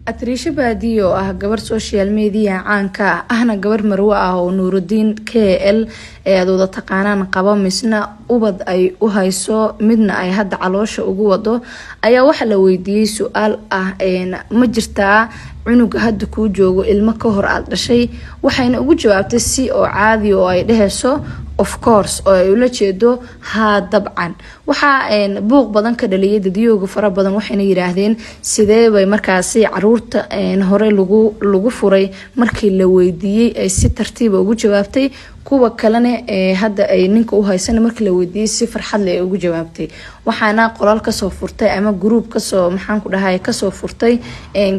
Atriisha Baadiyo ah gabar social media caanka ahna gabar marwo ah oo Nuruddin KL ee adooda taqaanaan qaba misna ubad ay u hayso midna ay hadda caloosha ugu wado ayaa waxa la weydiiyay su'aal ah ma jirtaa cunuga hadda ku joogo ilmo ka hor aad dhashay waxayna ugu jawaabtay si oo caadi oo ay dhehayso of course oo ay ula jeedo ha dabcan waxa buuq badan ka dhaliyay dadiyooga fara badan waxayna yiraahdeen sidee bay markaasi caruurta hore lagu furay markii la weydiiyay ay si tartiib ugu jawaabtay kuwa kalena hadda ay ninka u haysan markii la weydiiyay si farxad leh ugu jawaabtay waxaana qolal ka soo furtay ama group ka soo maxaan ku dhahay ka soo furtay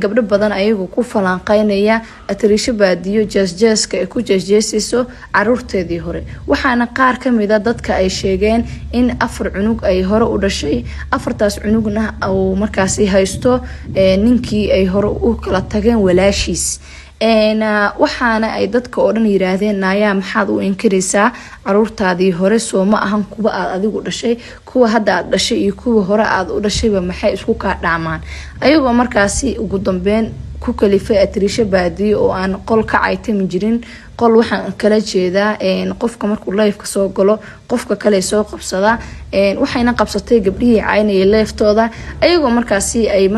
gabdho badan ayagu ku falanqeynaya Atriisha Baadiyo jeeska ay ku jeesayso caruurteedii hore waxaana qaar kamid ah dadka ay sheegeen in 4 cunug ay hore u dhashay 4taas cunugna oo markaasi haysto ninkii ay hore u kala tageen walaashiis waxaana ay dadka oo dhan yiraahdeen naaya maxaad u inkiraysaa caruurtaadii hore soo ma ahan kuwa aad adigu dhashay kuwa hadda aad dhashay iyo kuwa hore aad u dhashayba maxay isku ka dhaamaan ayagoo markaasi ugu dambeyn ku kalifay Atriisha Baadiyo oo aan qol ka caytami jirin qol waxaan kala jeedaa qofka markuu live ka soo galo qofka kale soo qabsada waxayna qabsatay gabdhihii caynay leeftooda ayagoo markaasi ay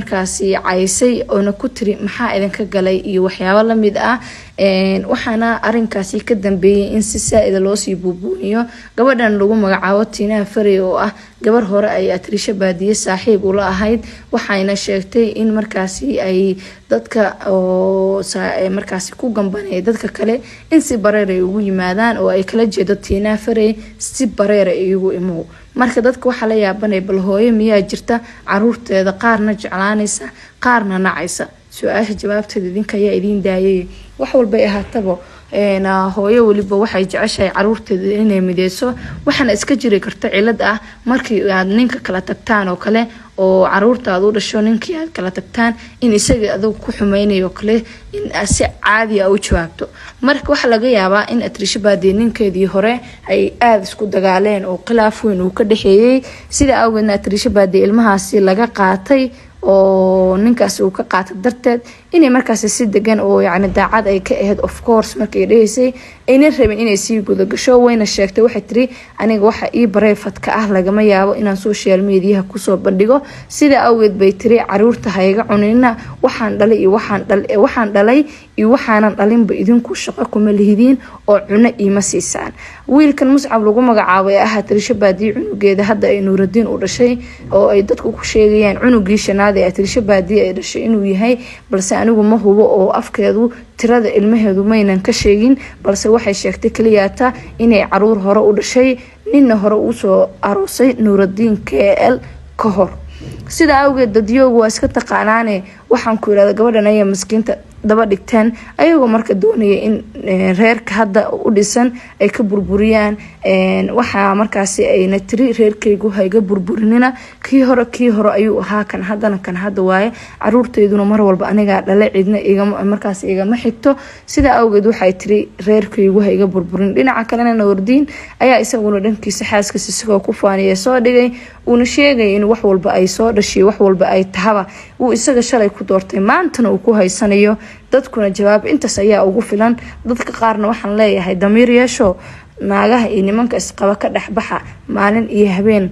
caysay oo ku tiri maxaa idinka galay iyo waxyaabo la mid ah waxaana arinkaasi ka dambeeyay in si saaid loo sii buubuuniyo gabadhan lagu magacaabo Tina Fari oo ah gabar hore ay Atriisha Baadiyo saaxiib u la ahayd waxayna sheegtay in markaasi ay dadka oo markaasi ku gambanay dadka kale in si bareer ay ugu yimaadaan oo ay kala jeedo Tina Fari si bareer ay ugu imo marka dadka waxa la yaabanay bal hooyo miyaa jirta caruurteeda qaarna jeclaanaysa qaarna nacaysa su'aasha jawaabteeda idinka ayaa idin daayay wax walba ay ahaataba hooyo waliba waxay jeceshahay caruurteeda inay mideyso waxana iska jiri karta cilad ah markii aad ninka kala tagtaan oo kale oo caruurtaadu u dhasho ninkii aad kala tagtaan in isaga adoo ku xumaynayo kale in si caadi ah u jawaabto marka waxa laga yaabaa in Atriisha Baadiyo ninkeedii hore ay aad isku dagaaleen oo khilaaf weyn uu ka dhaxeeyay sida awgeedna Atriisha Baadiyo ilmahaasi laga qaatay oo ninkaas uu ka qaatay darteed inay markaas si degan oo yaani daacad ay ka ahayd of course markay dheeysay ayna rabin inay sii guda gasho wayna sheegtay waxay tiri aniga waxa ii bareefadka ah lagama yaabo inaan social media ku soo bandhigo sida awgeed bay tiri caruurta hayga cunina waxaan dhalay iyo waxaanan dhalinba idinku shaqo kuma lihidiin oo cuna iima siisaan wiilkan Muscab lagu magacaabo ee Atriisha Baadiyo cunugeeda hadda ay Nuruddin u dhashay oo ay dadku ku sheegayaan cunugii shanaad ee Atriisha Baadiyo ay dhashay inuu yahay balse anigu ma hubo oo afkeedu tirada ilmaheedu maynan ka sheegin balse waxay sheegtay kaliyaata inay caruur hore u dhashay ninna hore u soo aroosay Nuruddin KL ka hor sida awgeed dadiyoogu waa iska taqaanaane waxaan ku yiraahdaa gabadhan ay miskiinta daba dhigtaan ayagoo marka doonaya in reerka hadda u dhisan ay ka burburiyaan waxa markaasi ayna tiri reerkaygu hayga burburinina kii hore ayuu ahaa kan hadda waaye caruurteeduna mar walba aniga dhalay cidna igama xigto sida awgeed waxay tiri reerkaygu hayga burburin dhinaca kalena Nuruddin ayaa isaguna dhankiisa xaaskiisa isagoo ku faaniyay soo dhigay una sheegay in wax walba ay soo dhashay wax walba ay tahaba uu isaga shalay ku doortay maantana uu ku haysanayo dadkuna jawaab intaas ayaa ugu filan dadka qaarna waxaan leeyahay damiir yeesho naagaha iyo nimanka isqaba ka dhaxbaxa maalin iyo habeen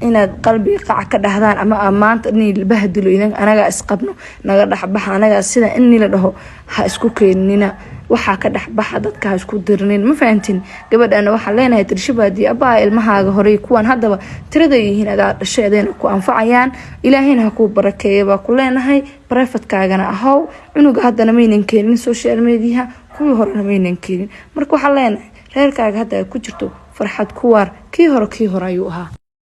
inaad qalbi qac ka dhahdaan ama maanta in bahdilo idan anaga isqabno naga dhaxbaxa anaga sida in la dhaho ha isku keenina waxa ka dhaxbaxa dadka ha isku dirnin ma fahantin gabadhana waxa leenahay Atriisha Baadiyo abaa ilmahaaga hore kuwan hadaba tirada yihiin aad dhasheedeen ku anfacayaan ilaahayna ha ku barakeeyo baa ku leenahay barafadkaagana ahow cunuga hadana maynan keenin social media kuwii horena maynan keenin marka waxa leenahay reerkaaga hadda ku jirto farxad ku waar kii hore ayuu ahaa